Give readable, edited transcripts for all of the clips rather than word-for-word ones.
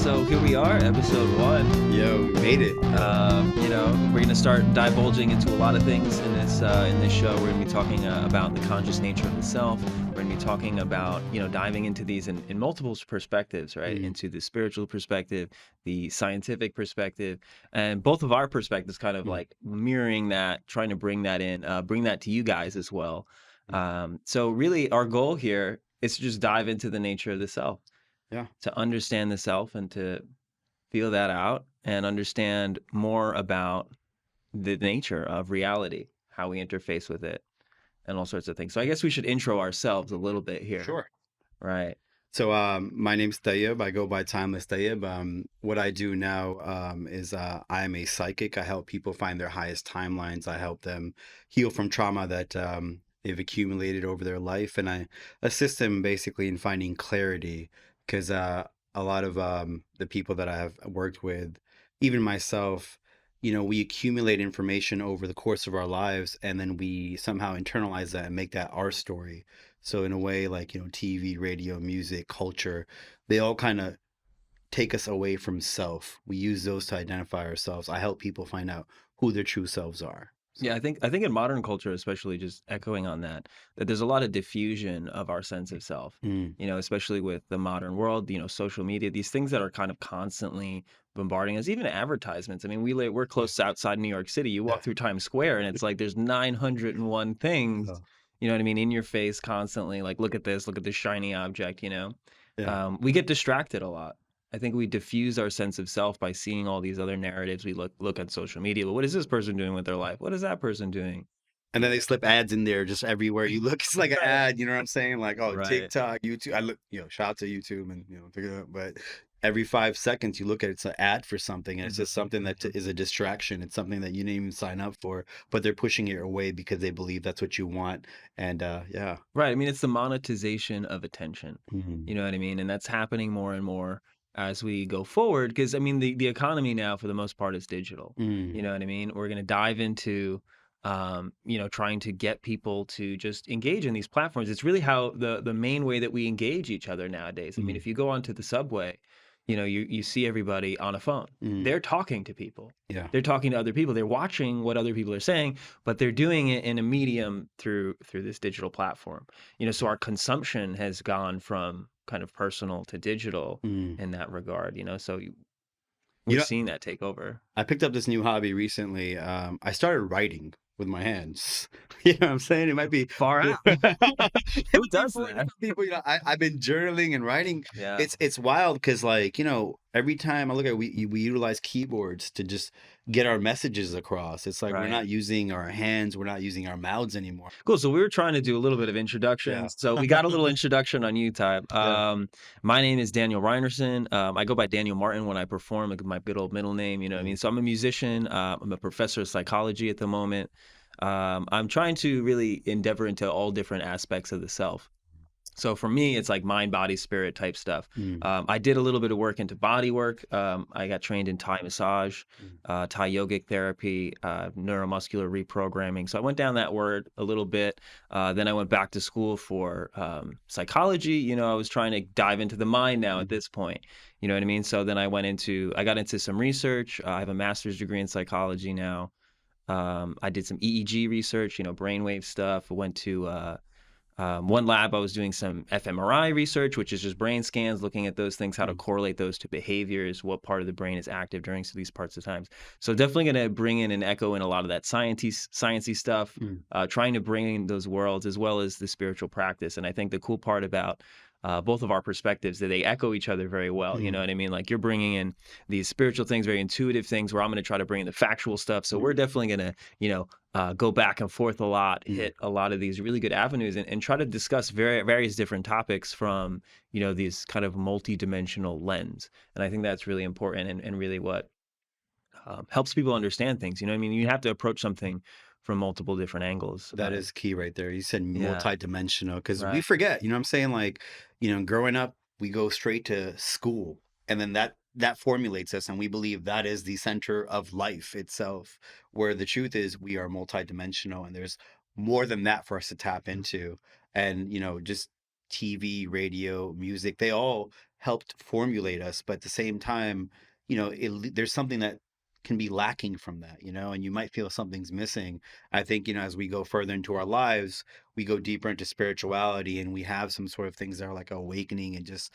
so here we are, episode one. Yo, we made it. We're gonna start divulging into a lot of things in this show. We're gonna be talking about the conscious nature of the self. We're gonna be talking about diving into these in multiple perspectives, right? Mm, Into the spiritual perspective, the scientific perspective, and both of our perspectives kind of mm, like mirroring that, trying to bring that in, bring that to you guys as well. So really, our goal here is to just dive into the nature of the self, yeah. to understand the self and to feel that out and understand more about the nature of reality, how we interface with it, and all sorts of things. So I guess we should intro ourselves a little bit here, Sure. right? So, my name's Tayeb. I go by Timeless Tayeb. What I do now is I am a psychic. I help people find their highest timelines. I help them heal from trauma that they've accumulated over their life, and I assist them basically in finding clarity. Because a lot of the people that I have worked with, even myself, we accumulate information over the course of our lives, and then we somehow internalize that and make that our story. So in a way, like, TV, radio, music, culture, they all kind of take us away from self. We use those to identify ourselves. I help people find out who their true selves are. Yeah, So, I think in modern culture, especially just echoing on that, that there's a lot of diffusion of our sense of self. mm, Especially with the modern world, social media, these things that are kind of constantly bombarding us, even advertisements. I mean, we're yeah, close outside New York City. You yeah, walk through Times Square and it's like there's 901 things, oh, you know what I mean, in your face constantly. Like, look at this shiny object. yeah. We get distracted a lot. I think we diffuse our sense of self by seeing all these other narratives. We look at social media. Well, what is this person doing with their life? What is that person doing? And then they slip ads in there just everywhere you look. It's like an Right. ad, you know what I'm saying? Like, oh, Right. TikTok, YouTube. I look, shout out to YouTube and, but every 5 seconds you look at it's an ad for something and it's just something that is a distraction. It's something that you didn't even sign up for, but they're pushing it away because they believe that's what you want. And yeah. Right. I mean, it's the monetization of attention. Mhm. You know what I mean? And that's happening more and more as we go forward. Because I mean, the economy now, for the most part, is digital. Mm, You know what I mean? We're going to dive into, trying to get people to just engage in these platforms. It's really how the main way that we engage each other nowadays. I mean, mm, if you go onto the subway, you see everybody on a phone. mm, They're talking to people. yeah. They're talking to other people. They're watching what other people are saying, but they're doing it in a medium through this digital platform. So our consumption has gone from kind of personal to digital Mm. in that regard. So You we're know, seeing that take over. I picked up this new hobby recently. I started writing with my hands. You know what I'm saying? It might be Far out. it Who might be does for that? different people. I've been journaling and writing. Yeah. It's wild because, like, every time I look at it, we utilize keyboards to just get our messages across. It's like we're Right. not using our hands, we're not using our mouths anymore. Cool. So we were trying to do a little bit of Yeah. introductions. So we got a little introduction on you, Ty. Yeah. My name is Daniel Reinerson. I go by Daniel Martin when I perform, like my good old middle name. You know what I mean? Mm, So I'm a musician. I'm a professor of psychology at the moment. I'm trying to really endeavor into all different aspects of the self. So for me, it's like mind, body, spirit type stuff. mm, I did a little bit of work into body work. I got trained in Thai massage, mm, Thai yogic therapy, neuromuscular reprogramming. So I went down that word a little bit. Then I went back to school for psychology. I was trying to dive into the mind now at mm, this point. You know what I mean? So then I got into some research. I have a master's degree in psychology now. I did some EEG research, brainwave stuff. I went to one lab, I was doing some fMRI research, which is just brain scans, looking at those things, how to mm, correlate those to behaviors, what part of the brain is active during these parts of times. So definitely going to bring in and echo in a lot of that sciencey stuff, mm, trying to bring in those worlds as well as the spiritual practice. And I think the cool part about both of our perspectives that they echo each other very well. You know mm, what I mean? Like you're bringing in these spiritual things, very intuitive things, where I'm going to try to bring in the factual stuff. So mm, we're definitely going to, go back and forth a lot, mm. hit a lot of these really good avenues, and try to discuss various different topics from, these kind of multi-dimensional lens. And I think that's really important and really what helps people understand things. You know what I mean? You have to approach something from multiple different angles. That is key right there. You said Yeah, multi-dimensional because we right. forget, you know what I'm saying? Like, growing up, we go straight to school and then that formulates us and we believe that is the center of life itself. Where the truth is we are multi-dimensional and there's more than that for us to tap into. And, just TV, radio, music, they all helped formulate us, but at the same time, there's something that can be lacking from that, and you might feel something's missing. I think, as we go further into our lives, we go deeper into spirituality, and we have some sort of things that are like awakening, and just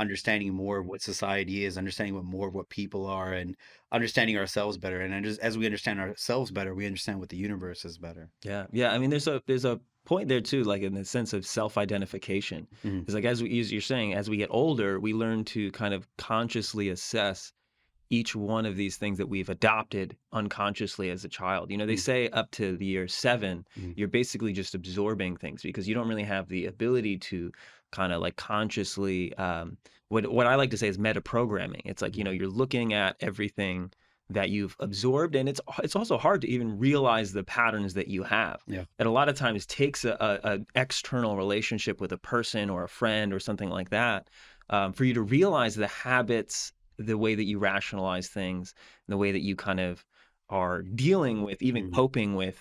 understanding more of what society is, understanding more of what people are, and understanding ourselves better. And then just as we understand ourselves better, we understand what the universe is better. Yeah, yeah. I mean, there's a point there too, like in the sense of self-identification. Mhm. Because like as you're saying, as we get older, we learn to kind of consciously assess each one of these things that we've adopted unconsciously as a child. They Mhm. say up to the year 7, Mhm. you're basically just absorbing things because you don't really have the ability to kind of like consciously, what I like to say is meta programming. It's like, Mhm. you're looking at everything that you've absorbed, and it's also hard to even realize the patterns that you have. Yeah. It a lot of times takes a external relationship with a person or a friend or something like that, for you to realize the habits, the way that you rationalize things, the way that you kind of are dealing with, even Mhm. coping with,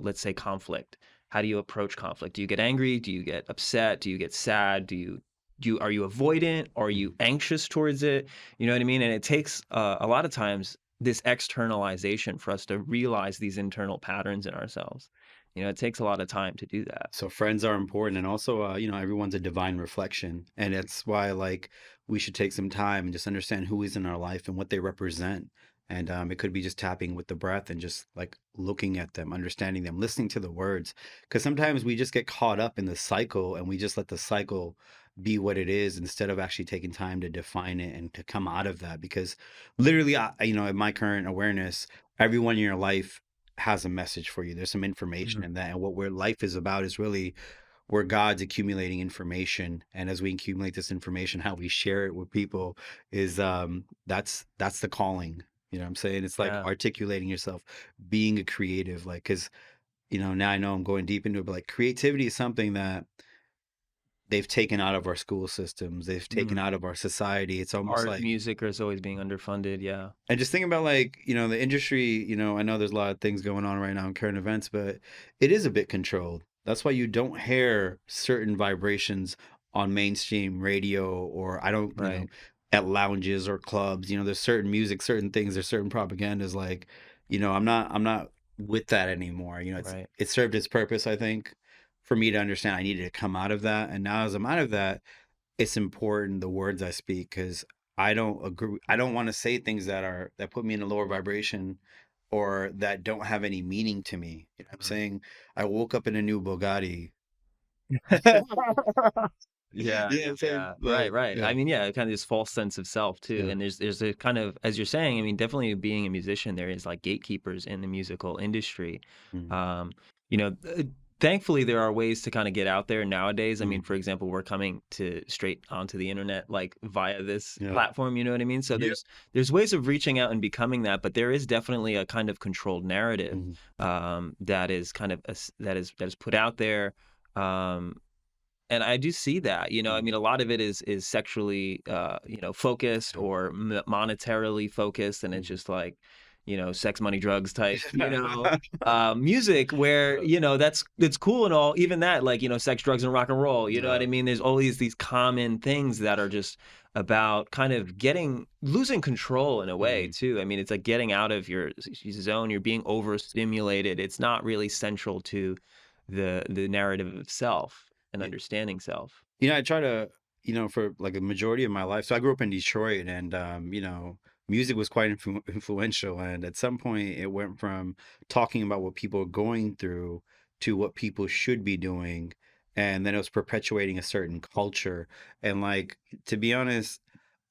let's say conflict. How do you approach conflict? Do you get angry? Do you get upset? Do you get sad? Are you avoidant? Are you Mhm. anxious towards it? You know what I mean? And it takes a lot of times this externalization for us to realize these internal patterns in ourselves. It takes a lot of time to do that. So friends are important, and also, everyone's a divine reflection, and that's why, like, we should take some time and just understand who is in our life and what they represent. And it could be just tapping with the breath and just like looking at them, understanding them, listening to the words. Because sometimes we just get caught up in the cycle, and we just let the cycle be what it is instead of actually taking time to define it and to come out of that. Because literally, in my current awareness, everyone in your life has a message for you. There's some information Mhm. in that. And what where life is about is really where God's accumulating information. And as we accumulate this information, how we share it with people is that's the calling. You know what I'm saying? It's like Yeah. articulating yourself, being a creative, like because now I know I'm going deep into it, but like creativity is something that they've taken out of our school systems, they've taken Mm. out of our society. It's almost Art, like music is always being underfunded. Yeah. and just think about like, the industry, I know there's a lot of things going on right now in current events, but it is a bit controlled. That's why you don't hear certain vibrations on mainstream radio or I don't, Right. at lounges or clubs. There's certain music, certain things, there's certain propagandas like, I'm not with that anymore. Right. It served its purpose, I think, for me to understand I needed to come out of that. And now as I'm out of that, it's important the words I speak because I don't agree. I don't want to say things that put me in a lower vibration or that don't have any meaning to me. I'm Mhm. saying I woke up in a new Bugatti. Yeah, You know what I'm saying? yeah. Right, Like, right. yeah. I mean, yeah, kind of this false sense of self too. Yeah. And there's a kind of, as you're saying, I mean, definitely being a musician, there is like gatekeepers in the musical industry. Mm, Um, you know, thankfully there are ways to kind of get out there nowadays. I mean, mm, for example, we're coming to straight onto the internet like via this yeah. platform, you know what I mean? So Yeah. there's ways of reaching out and becoming that, but there is definitely a kind of controlled narrative Mhm, that is kind of that is put out there. Um, and I do see that, I mm, mean, a lot of it is sexually, focused yeah. or monetarily focused, and it's Mhm. just like, sex, money, drugs type, music where, Yeah. that's cool and all, even that, like, sex, drugs, and rock and roll, you know what Yeah. I mean? There's always these common things that are just about kind of losing control in a way Mhm. too. I mean, it's like getting out of your zone. You're being overstimulated. It's not really central to the narrative of self and Yeah. understanding self. I try to, for like a majority of my life. So I grew up in Detroit, and music was quite influential. And at some point, it went from talking about what people are going through to what people should be doing, and then it was perpetuating a certain culture. And like, to be honest,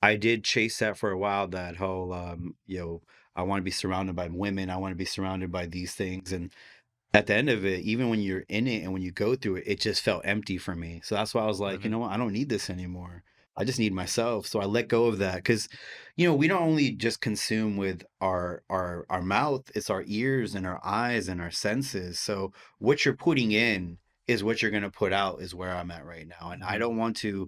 I did chase that for a while. That whole, I want to be surrounded by women. I want to be surrounded by these things, and at the end of it, even when you're in it and when you go through it, it just felt empty for me. So that's why I was like, you Mhm. know what? I don't need this anymore. I just need myself. So I let go of that because, we don't only just consume with our mouth; it's our ears and our eyes and our senses. So what you're putting in is what you're gonna put out. Is where I'm at right now, and I Mhm. don't want to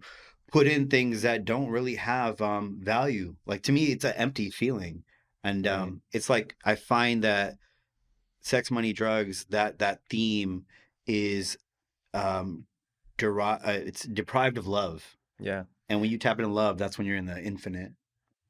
put in things that don't really have value. Like to me, it's an empty feeling, and Right. it's like I find that sex, money, drugs, that theme is um it's deprived of love. Yeah. And when you tap into love, that's when you're in the infinite.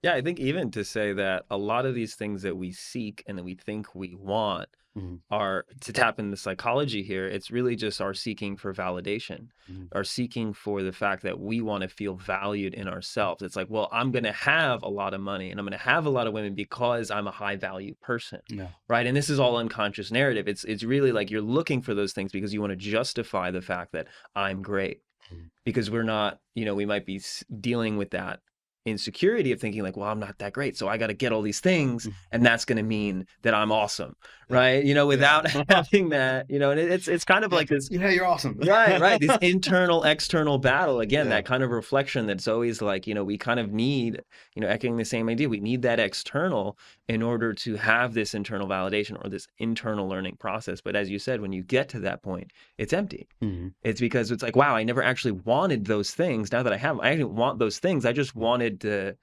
Yeah, I think even to say that a lot of these things that we seek and that we think we want Mhm, are to tap into psychology here, it's really just our seeking for validation, mhm. our seeking for the fact that we want to feel valued in ourselves. It's like, well, I'm going to have a lot of money and I'm going to have a lot of women because I'm a high value person. Yeah. Right. And this is all unconscious narrative. It's really like you're looking for those things because you want to justify the fact that I'm great Mhm, because we're not, we might be dealing with that insecurity of thinking like, well, I'm not that great. So I got to get all these things. mhm. And that's going to mean that I'm awesome. Yeah. Right. Yeah. Without having that, and it's kind of Yeah. like this, Yeah, you're awesome. right, right. This internal, external battle. Again, Yeah. that kind of reflection that's always like, we kind of need, echoing the same idea. We need that external in order to have this internal validation or this internal learning process. But as you said, when you get to that point, it's empty. Mhm. It's because it's like, wow, I never actually wanted those things. Now that I have 'em, I didn't want those things. I just wanted to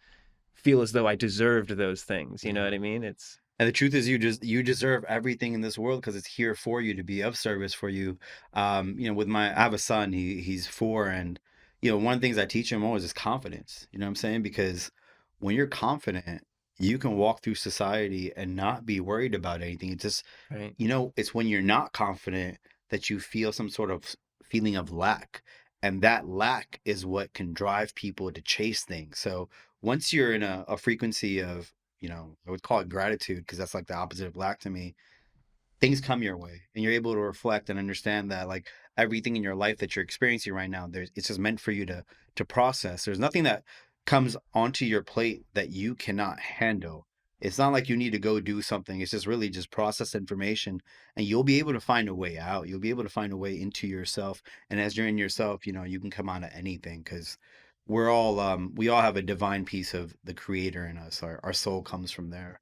feel as though I deserved those things. You know Yeah. what I mean? It's And the truth is you deserve everything in this world because it's here for you to be of service for you. With I have a son, he's 4, and one of the things I teach him always is confidence. You know what I'm saying? Because when you're confident, you can walk through society and not be worried about anything. It's just, right. it's when you're not confident that you feel some sort of feeling of lack. And that lack is what can drive people to chase things. So once you're in a frequency of, I would call it gratitude because that's like the opposite of lack to me. Things come your way and you're able to reflect and understand that like everything in your life that you're experiencing right now, it's just meant for you to process. There's nothing that comes onto your plate that you cannot handle. It's not like you need to go do something. It's just really just process information and you'll be able to find a way out. You'll be able to find a way into yourself. And as you're in yourself, you can come out of anything because we all have a divine piece of the creator in us. Our soul comes from there.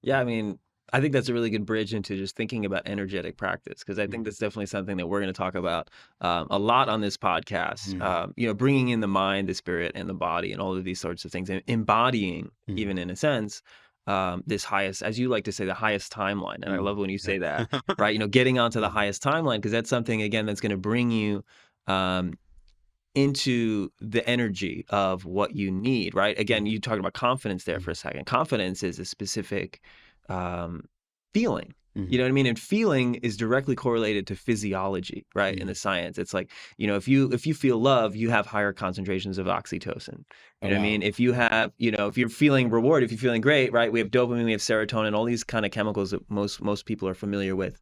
Yeah, I mean, I think that's a really good bridge into just thinking about energetic practice because I think Mhm. that's definitely something that we're going to talk about a lot on this podcast. Mhm. Bringing in the mind, the spirit, and the body, and all of these sorts of things, and embodying, Mhm. even in a sense, this highest, as you like to say, the highest timeline. And I Mhm. love when you Yeah. say that, right? Getting onto the Mhm. highest timeline because that's something again that's going to bring you. Um, into the energy of what you need, right? Again, Mhm. you talked about confidence there for Mhm. a second. Confidence is a specific feeling. You Mhm. know what I mean? And feeling is directly correlated to physiology, right? In the Mhm. science, it's like if you feel love, you have higher concentrations of oxytocin. Oh, You know what I wow. mean? If you have, if you're feeling reward, if you're feeling great, right? We have dopamine, we have serotonin, all these kind of chemicals that most people are familiar with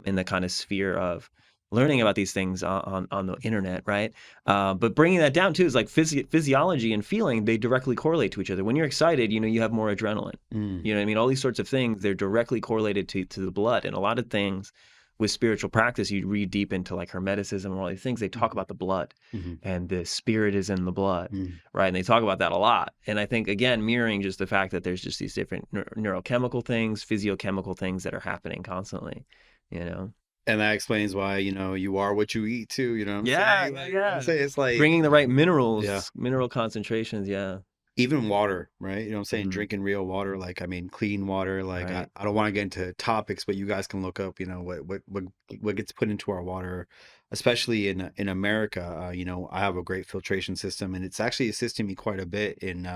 in the kind of sphere of learning about these things on the internet, right? But bringing that down too is like physiology and feeling, they directly correlate to each other. When you're excited, you have more adrenaline. Mm. You know what I mean? All these sorts of things, they're directly correlated to the blood. And a lot of things with spiritual practice, you read deep into like Hermeticism and all these things, they talk Mhm. about the blood Mhm. and the spirit is in the blood, Mm. right? And they talk about that a lot. And I think, again, mirroring just the fact that there's just these different neurochemical things, physiochemical things that are happening constantly, you know? And that explains why, you are what you eat too, you know what I'm Yeah, saying? yeah, Like, you know what I'm yeah. saying? It's like, Bringing the right yeah. minerals, mineral concentrations, yeah. Even water, right? You know what I'm saying? Mhm. Drinking real water, like, I mean, clean water. Like, I, Right. I don't want to get into topics, but you guys can look up, what gets put into our water, especially in America. I have a great filtration system, and it's actually assisting me quite a bit in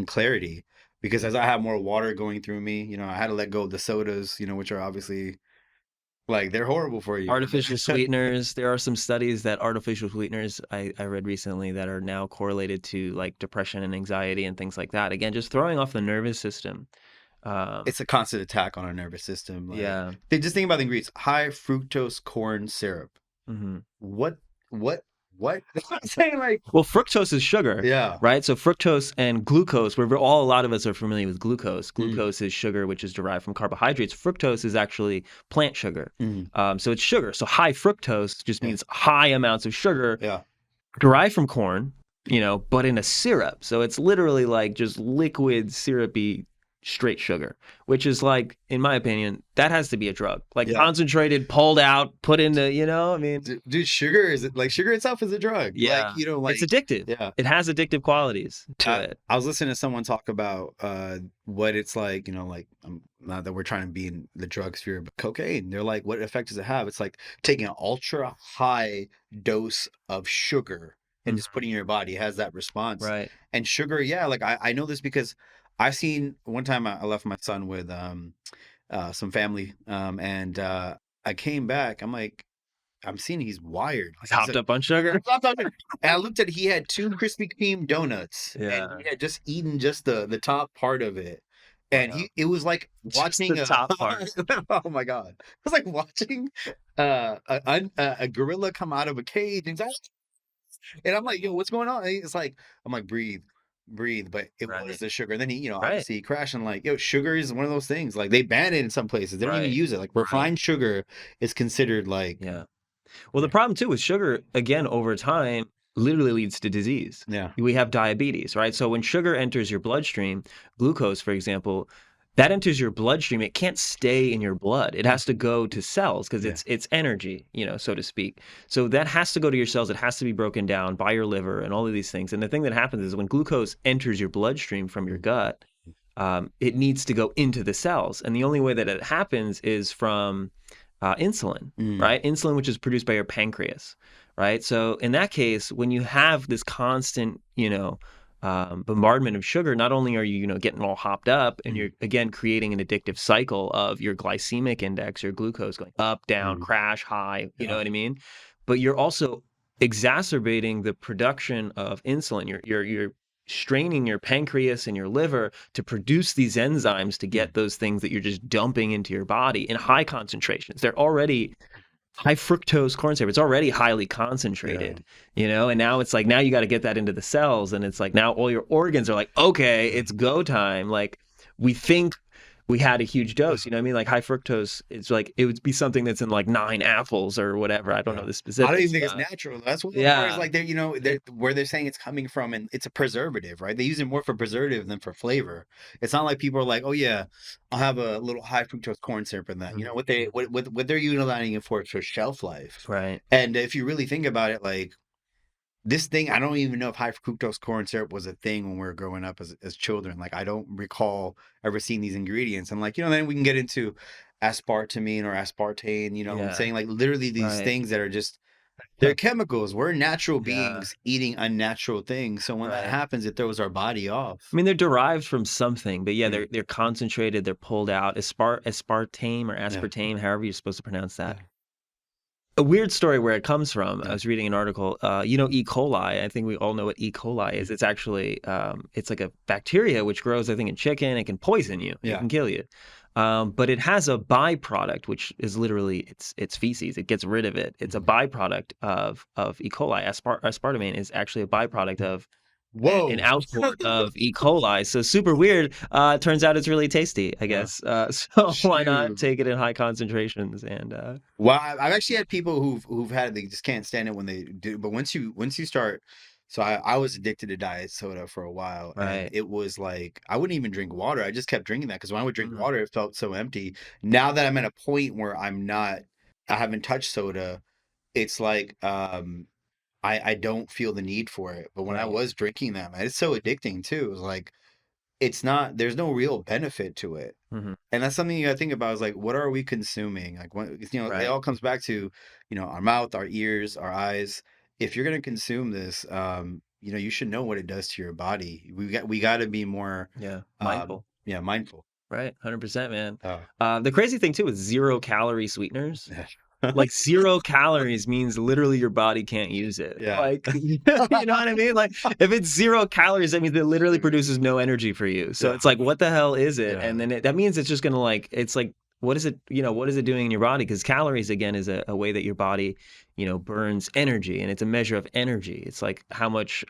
clarity because as I have more water going through me, I had to let go of the sodas, which are obviously like they're horrible for you. Artificial sweeteners, there are some studies that artificial sweeteners I read recently that are now correlated to like depression and anxiety and things like that. Again, just throwing off the nervous system. Um, It's a constant attack on our nervous system. Like, yeah. they just think about the ingredients: high fructose corn syrup. Mhm. What what I'm saying, like, Well, fructose is sugar, yeah. right? So fructose and glucose, a lot of us are familiar with glucose. Mm, Glucose is sugar, which is derived from carbohydrates. Fructose is actually plant sugar. mm, So it's sugar. So high fructose just yeah, means high amounts of sugar yeah, derived from corn, but in a syrup. So it's literally like just liquid, syrupy, straight sugar, which is like, in my opinion, that has to be a drug. Like yeah. concentrated, pulled out, put into, I mean, Dude, sugar is like sugar itself is a drug. Like, yeah, it's like, addictive. yeah. It has addictive qualities to I, it. I was listening to someone talk about what it's like, like, not that we're trying to be in the drug sphere, but cocaine. They're like, what effect does it have? It's like taking an ultra high dose of sugar and just Mhm. putting in your body has that response. Right. And sugar, yeah, like I know this because I've seen one time I left my son with some family, and I came back. I'm like, I'm seeing he's wired. He's Like he's hopped like, up on sugar? and I looked at he had two Krispy Kreme donuts, and Yeah. he had just eaten just the top part of it. And Wow. he it was like Just the watching a top part. oh my god, it was like watching a gorilla come out of a cage, and I'm like, yo, what's going on? And it's like, I'm like, breathe, breathe, but it was Right. the sugar. And then he, Right. obviously he crashed, and like, yo, sugar is one of those things. Like they ban it in some places. They don't even Right. use it. Like Right. refined sugar is considered like, Yeah. Well, the yeah, problem too with sugar, again, over time, literally leads to disease. yeah, We have diabetes, right? So when sugar enters your bloodstream, glucose, for example, that enters your bloodstream. It can't stay in your blood. It has to go to cells because yeah, it's energy, so to speak. So that has to go to your cells. It has to be broken down by your liver and all of these things. And the thing that happens is when glucose enters your bloodstream from your gut, it needs to go into the cells. And the only way that it happens is from insulin, mm, right? Insulin, which is produced by your pancreas, right? So in that case, when you have this constant, bombardment of sugar, not only are you, getting all hopped up and mm, you're again creating an addictive cycle of your glycemic index, your glucose going up, down, mm, crash, high, you know yeah, what I mean? But you're also exacerbating the production of insulin. You're straining your pancreas and your liver to produce these enzymes to mm, get those things that you're just dumping into your body in high concentrations. They're already high fructose corn syrup. It's already highly yeah, concentrated, and now it's like now you got to get that into the cells, and it's like now all your organs are like, okay, yeah. it's go time. Like we think we had a huge dose, you know what I mean? Like high fructose, it's like it would be something that's in like 9 apples or whatever. I don't know Yeah. the I don't even specifics. think it's natural. That's one of the parts Yeah, like they're, it, where they're saying it's coming from, and it's a preservative, right? They use it more for preservative than for flavor. It's not like people are like, oh yeah, I'll have a little high fructose corn syrup in that. mhm, What they what they're utilizing it for is for shelf life. right. And if you really think about it, like this thing, I don't even know if high fructose corn syrup was a thing when we were growing up as children. Like I don't recall ever seeing these ingredients. And like, then we can get into aspartame or aspartame, and Yeah, saying like literally these right. things that are just they're chemicals. We're natural Yeah, beings eating unnatural things. So when that right. happens, it throws our body I off. mean, they're derived from something, but yeah, Mm, they're concentrated, they're pulled out. Aspartame or yeah. aspartame, however you're supposed to pronounce Yeah. that. A weird story where it comes from. I Yeah. was reading an article. E. coli. I think we all know what E. coli is. Mm, It's actually it's like a bacteria which grows, I think, in chicken. It can poison you. It yeah. can kill you. But it has a byproduct, which is literally it's feces. It gets rid of it. It's a Mhm. byproduct of E. coli. Aspartame is actually a byproduct of an Whoa. output of E. coli. So super weird. Turns out it's really tasty, I Yeah. guess. So why not Shoot. take it in high concentrations and Well, I've actually had people who've had they just can't stand it when they do. But once you start, so I was addicted to diet soda for a while, and right. it was like I wouldn't even drink water. I just kept drinking that because when I would drink Mhm. water, it felt so empty. Now that I'm at a point where I haven't touched soda. It's like I don't feel the need for it. But when I Right. was drinking that, man, it's so addicting too. It was like it's not. There's no real benefit to it. Mhm. And that's something you gotta think about is like, what are we consuming? Like, when, it Right. all comes back to, our mouth, our ears, our eyes. If you're gonna consume this, you should know what it does to your body. We got to be more, Yeah. Mindful. yeah, mindful. Right. 100%, man. Oh, The crazy thing too is 0 calorie sweeteners. Like 0 calories means literally your body can't use it. yeah, Like, you know what I mean? Like if it's 0 calories, that means it literally produces no energy for you. So yeah, it's like, what the hell is it? yeah. And then that means it's just gonna like, it's like, what is it? What is it doing in your body? Because calories again is a way that your body, burns energy, and it's a measure of energy. It's like how much.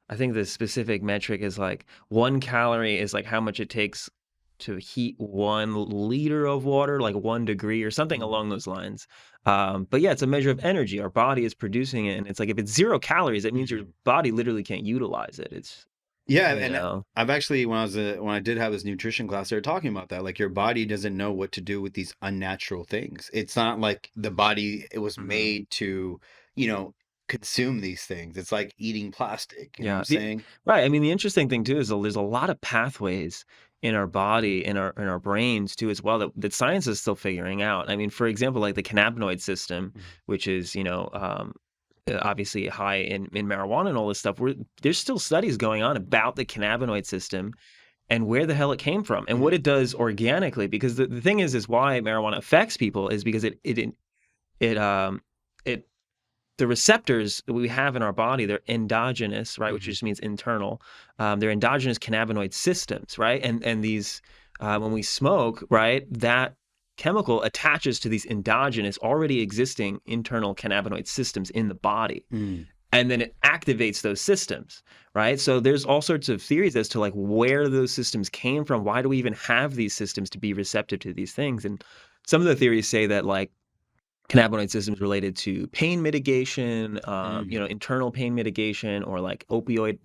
I think the specific metric is like 1 calorie is like how much it takes to heat 1 liter of water, like 1 degree or something Mhm, along those lines. But yeah, it's a measure of energy. Our body is producing it, and it's like if it's 0 calories, that means your mhm. body literally can't utilize it. It's Yeah, you and know, I've actually when I did have this nutrition class, they were talking about that. Like your body doesn't know what to do with these unnatural things. It's not like the body it was mhm. made to, you know, consume these things. It's like eating plastic. You know what I'm Yeah, saying? right. I mean, the interesting thing too is there's a lot of pathways in our body, in our brains too, as well that science is still figuring out. I mean, for example, like the cannabinoid system, Mhm. which is obviously high in marijuana and all this stuff, there's still studies going on about the cannabinoid system and where the hell it came from and what Mhm. it does organically. Because the thing is why marijuana affects people is because it it the receptors that we have in our body, they're endogenous, right, which Mhm. just means internal. They're endogenous cannabinoid systems, right? And these when we smoke, right, that chemical attaches to these endogenous, already existing internal cannabinoid systems in the body, Mm. and then it activates those systems, right? So there's all sorts of theories as to like where those systems came from. Why do we even have these systems to be receptive to these things? And some of the theories say that like cannabinoid systems related to pain mitigation, Mm. internal pain mitigation, or like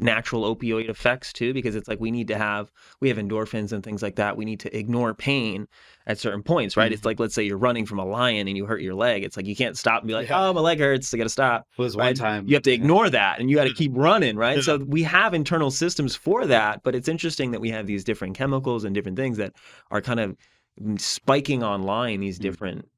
natural opioid effects too, because it's like we have endorphins and things like that. We need to ignore pain at certain points, right? It's Mhm. like, let's say you're running from a lion and you hurt your leg. It's like you can't stop and be like, Yeah. oh, my leg hurts, I got to stop, Well, there's one right? You time. have to ignore that and you got to keep running, right? Yeah. So we have internal systems for that, but it's interesting that we have these different chemicals and different things that are kind of spiking online, these Mm. different,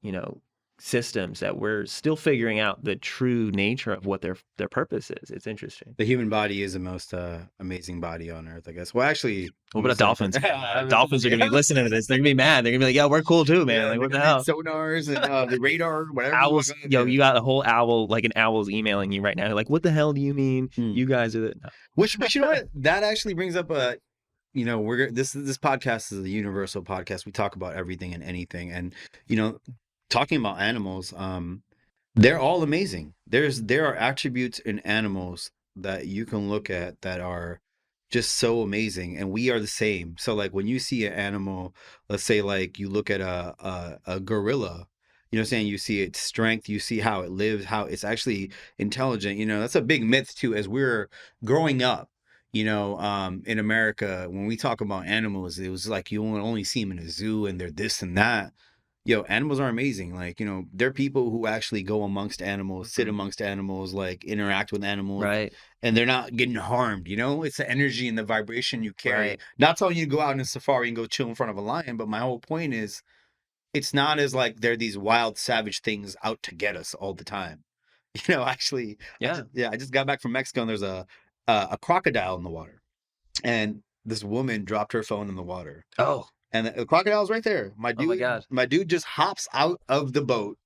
systems that we're still figuring out the true nature of what their purpose is. It's interesting. The human body is the most amazing body on earth, I guess. Well, actually, What let me about say, dolphins, man? I mean, Dolphins are gonna be listening to this. They're gonna be mad. They're gonna be like, "Yeah, we're cool too, man. yeah, Like, they're what the gonna need hell?" sonars and the radar, whatever you want. Owls, yo, Yeah. you got a whole owl, like an owl's emailing you right now. Like, what the hell do you mean? Mm. You guys are the no. Which you know what? That actually brings up a this podcast is a universal podcast. We talk about everything and anything, and you know, talking about animals, they're all amazing. There are attributes in animals that you can look at that are just so amazing, and we are the same. So like when you see an animal, let's say like you look at a gorilla, you know what I'm saying? You see its strength, you see how it lives, how it's actually intelligent. You know, that's a big myth too. As we're growing up, in America, when we talk about animals, it was like you only see them in a zoo and they're this and that. Yo, animals are amazing. Like, there are people who actually go amongst animals, sit Mhm. amongst animals, like interact with animals, Right, and they're not getting harmed. It's the energy and the vibration you carry. right, Not telling you to go out in a safari and go chill in front of a lion, but my whole point is it's not as like they're these wild, savage things out to get us all the time. Actually, yeah. I just got back from Mexico and there's a crocodile in the water. And this woman dropped her phone in the water Oh, and the crocodile's right there. oh my God. My dude just hops out of the boat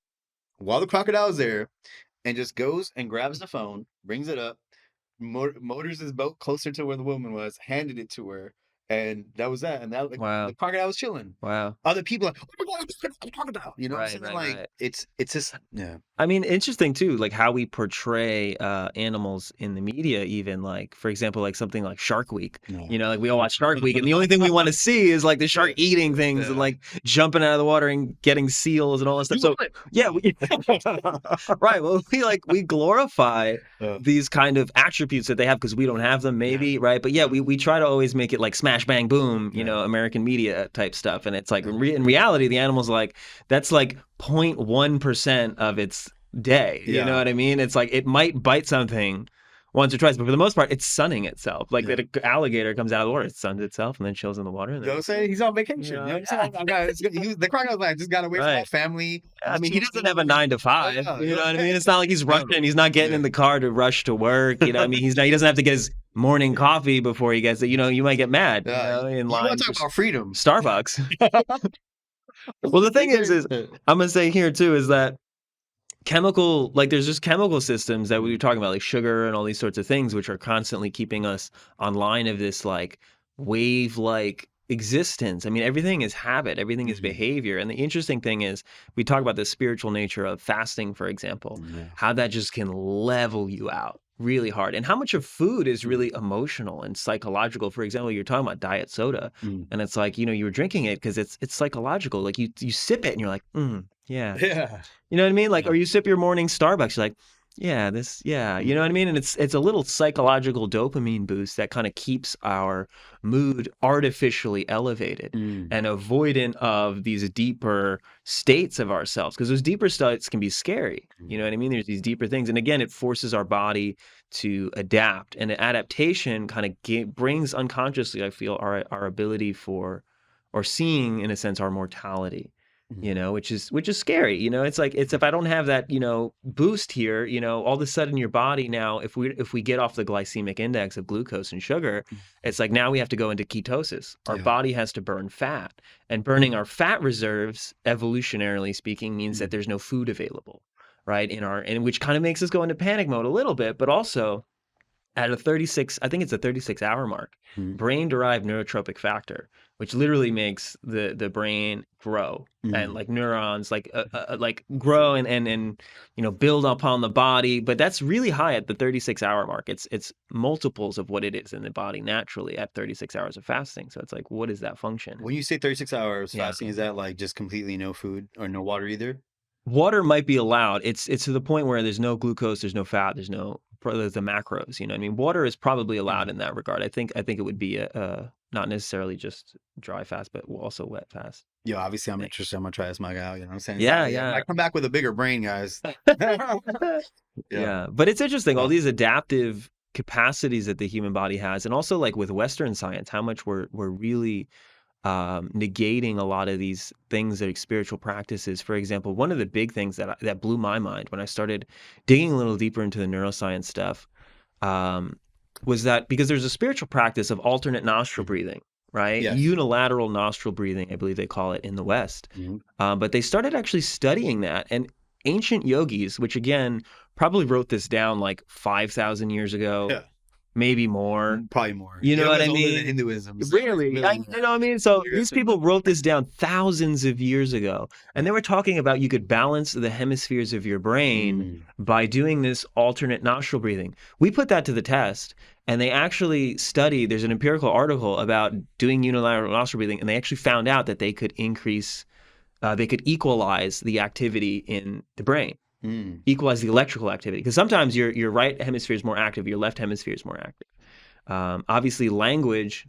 while the crocodile's there and just goes and grabs the phone, brings it up, motors his boat closer to where the woman was, handed it to her, and that was that. And that like, the Wow, crocodile was chilling. wow. Other people like, oh my god, it's a crocodile. You know what I'm Right, saying? right, Like right. it's just yeah. I mean, interesting too, like how we portray animals in the media, even like, for example, like something like Shark Week. No. Like we all watch Shark Week, and the only thing we want to see is like the shark Yeah. eating things and Yeah. like jumping out of the water and getting seals and all that stuff. You So want yeah, it. right. Well, we glorify Uh, these kind of attributes that they have because we don't have them, yeah. maybe, right? But yeah, we try to always make it like smash bang boom, Yeah. American media type stuff, and it's like Yeah. in reality, the animal's like that's like 0.1% of its day. You know Yeah. what I mean? It's like it might bite something once or twice, but for the most part, it's sunning itself. Like Yeah. that alligator comes out of the water, it suns itself and then chills in the water. And You know then, what I'm saying? He's on vacation. you You know know, what I'm saying? The crocodile's like, I just got away from my right. family. I Just mean, he chilling doesn't in have a the- 9 to 5. Yeah, You you know know what I what I'm mean? saying? It's not like he's No. rushing. He's not getting Yeah. in the car to rush to work. I mean, he doesn't have to get his morning coffee before he gets it. You might get mad. In You want line to for talk about freedom? Starbucks. Well, the thing is, I'm gonna say here too is that there's just chemical systems that we were talking about, like sugar and all these sorts of things, which are constantly keeping us online of this like wave like existence. I mean, everything is habit, everything is Mhm. behavior. And the interesting thing is, we talk about the spiritual nature of fasting, for example, Yeah. how that just can level you out really hard, and how much of food is Mm. really emotional and psychological. For example, you're talking about diet soda, Mm. and it's like, you were drinking it because it's psychological. Like you sip it and you're like, yeah, Yeah. you know what I mean? Like, Yeah. or you sip your morning Starbucks, you're like, yeah, you know what I mean? And it's a little psychological dopamine boost that kind of keeps our mood artificially elevated Mm. and avoidant of these deeper states of ourselves. Because those deeper states can be scary. You know what I mean? There's these deeper things. And again, it forces our body to adapt. And adaptation kind of brings unconsciously, I feel, our ability for, or seeing, in a sense, our mortality. Mhm. which is scary. It's like, it's, if I don't have that, boost here, all of a sudden your body now, if we get off the glycemic index of glucose and sugar, Mhm. it's like now we have to go into ketosis. Our Yeah. body has to burn fat, and burning our fat reserves, evolutionarily speaking, means that Mm. there's no food available, right? And which kind of makes us go into panic mode a little bit, but also at a 36, I think it's a 36-hour mark, Mm. brain-derived neurotropic factor, which literally makes the brain grow, and Mm. like neurons like grow and build upon the body. But that's really high at the 36-hour mark. It's multiples of what it is in the body naturally at 36 hours of fasting. So it's like, what is that function? When you say 36 hours Yeah. fasting, is that like just completely no food or no water either? Water might be allowed. It's to the point where there's no glucose, there's no fat, there's the macros. You know what I mean? Water is probably allowed Mm. in that regard. I think it would be a not necessarily just dry fast, but also wet fast Yo, obviously I'm thing. interested. I'm gonna try this mug out. You know what I'm saying? Yeah, I yeah. might come back with a bigger brain, guys. Yeah. Yeah, but it's interesting, all Uh, these adaptive capacities that the human body has, and also like with Western science, how much we're really negating a lot of these things that are spiritual practices. For example, one of the big things that blew my mind when I started digging a little deeper into the neuroscience stuff, um, was that because there's a spiritual practice of alternate nostril mhm. breathing, right? Yes. Unilateral nostril breathing, I believe they call it in the West. Mhm. But they started actually studying that, and ancient yogis, which again probably wrote this down like 5,000 years ago, Yeah. maybe more. Probably more. You know what Yoga's I older than mean? Hinduism, so it's Really, million. you know what I mean? So Yoga's these been people like, wrote this down thousands of years ago, and yeah. they were talking about you could balance the hemispheres of your brain Mm. by doing this alternate nostril breathing. We put that to the test, and they actually studied, there's an empirical article about doing unilateral nostril breathing, and they actually found out that they could equalize the activity in the brain, Mm. equalize the electrical activity. Because sometimes your right hemisphere is more active, your left hemisphere is more active. Obviously, language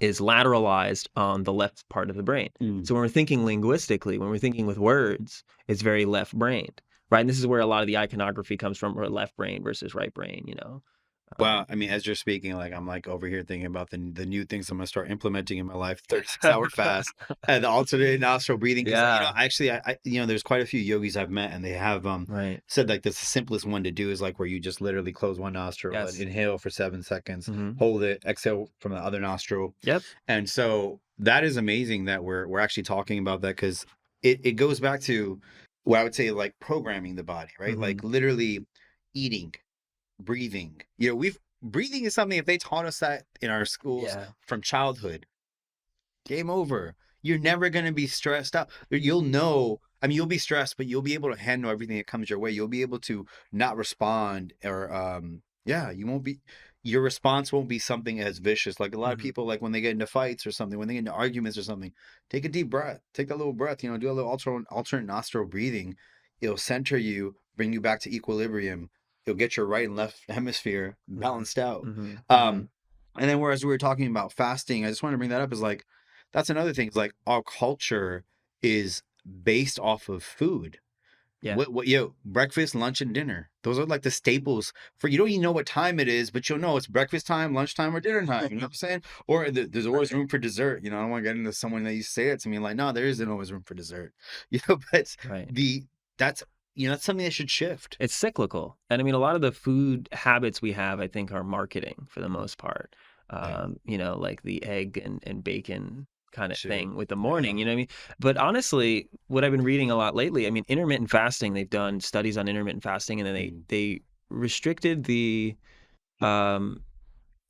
is lateralized on the left part of the brain. Mm. So when we're thinking linguistically, when we're thinking with words, it's very left-brained, right? And this is where a lot of the iconography comes from, or left brain versus right brain. Well, Um, I mean, as you're speaking, like I'm like over here thinking about the new things I'm gonna start implementing in my life. 36-hour fast and the alternate nostril breathing. Because yeah, actually, there's quite a few yogis I've met, and they have right. said like the simplest one to do is like where you just literally close one nostril and Yes. inhale for 7 seconds, Hmm. hold it, exhale from the other nostril, Yep. and so that is amazing that we're actually talking about that because it goes back to what I would say like programming the body, right? Hmm. Like literally eating, breathing. We've breathing is something if they taught us that in our schools Yeah. from childhood, game over. You're never going to be stressed out. You'll know, I mean, you'll be stressed, but you'll be able to handle everything that comes your way. You'll be able to not respond or, yeah, you won't be, your response won't be something as vicious. Like a lot of Hmm. people, like when they get into fights or something, when they get into arguments or something, take a deep breath, take that little breath, do a little alternate nostril breathing. It'll center you, bring you back to equilibrium. You'll get your right and left hemisphere Hmm. balanced out. Hmm. Hmm. Um, and then whereas we were talking about fasting, I just want to bring that up is like, that's another thing. Is like our culture is based off of food. Yeah. Breakfast, lunch, and dinner. Those are like the staples for you don't even know what time it is, but you'll know it's breakfast time, lunchtime, or dinner time. You know what I'm saying? Or there's always room for dessert. I don't want to get into someone that used to say it to me like, no, there isn't always room for dessert. But Right. the that's that's something that should shift. It's cyclical. And I mean, a lot of the food habits we have, I think, are marketing for the most part. Yeah. Like the egg and bacon kind of Shoot. thing with the Yeah. morning, you know what I mean? But honestly, what I've been reading a lot lately, I mean, intermittent fasting, they've done studies on intermittent fasting, and then they Mm. they restricted the um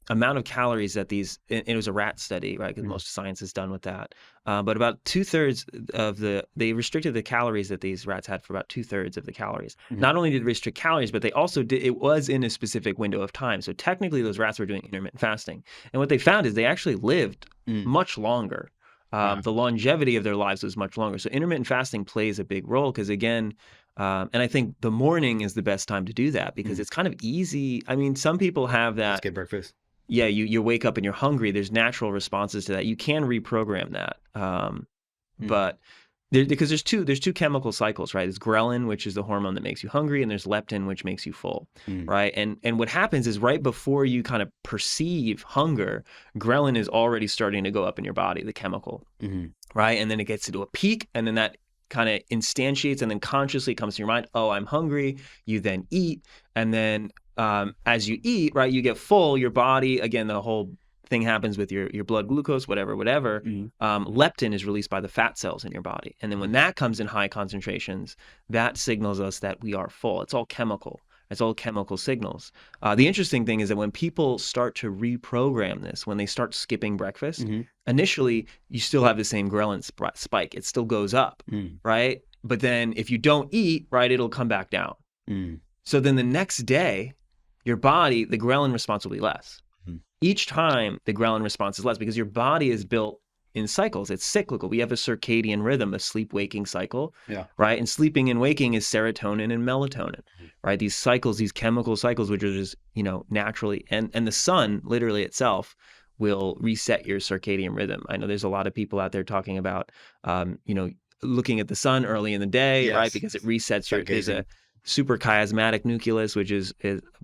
amount of calories that it was a rat study, right? Because Mm. most science is done with that. But about 2/3 they restricted the calories that these rats had for about 2/3 of the calories. Mm. Not only did they restrict calories, but they also it was in a specific window of time. So technically those rats were doing intermittent fasting. And what they found is they actually lived Mm. much longer. Wow. The longevity of their lives was much longer. So intermittent fasting plays a big role because again, and I think the morning is the best time to do that because Mm. it's kind of easy. I mean, some people have Let's that, get breakfast. yeah, you wake up and you're hungry. There's natural responses to that. You can reprogram that, Mm. but because there's two chemical cycles, right? There's ghrelin, which is the hormone that makes you hungry, and there's leptin, which makes you full, Mm. right? And what happens is right before you kind of perceive hunger, ghrelin is already starting to go up in your body, the chemical, Mm. right? And then it gets into a peak, and then that kind of instantiates and then consciously comes to your mind. Oh, I'm hungry. You then eat. And then as you eat, right, you get full, your body, again, the whole thing happens with your blood glucose, whatever. Leptin is released by the fat cells in your body. And then when that comes in high concentrations, that signals us that we are full. It's all chemical. It's all chemical signals. The interesting thing is that when people start to reprogram this, when they start skipping breakfast, initially you still have the same ghrelin spike. It still goes up, right? But then if you don't eat, right, it'll come back down. So then the next day, your body, the ghrelin response will be less. Each time the ghrelin response is less because your body is built in cycles. It's cyclical. We have a circadian rhythm, a sleep-waking cycle, right? And sleeping and waking is serotonin and melatonin, right? These cycles, these chemical cycles, which are just, naturally, and the sun literally itself will reset your circadian rhythm. I know there's a lot of people out there talking about, looking at the sun early in the day, right? Because it resets there's a suprachiasmatic nucleus, which is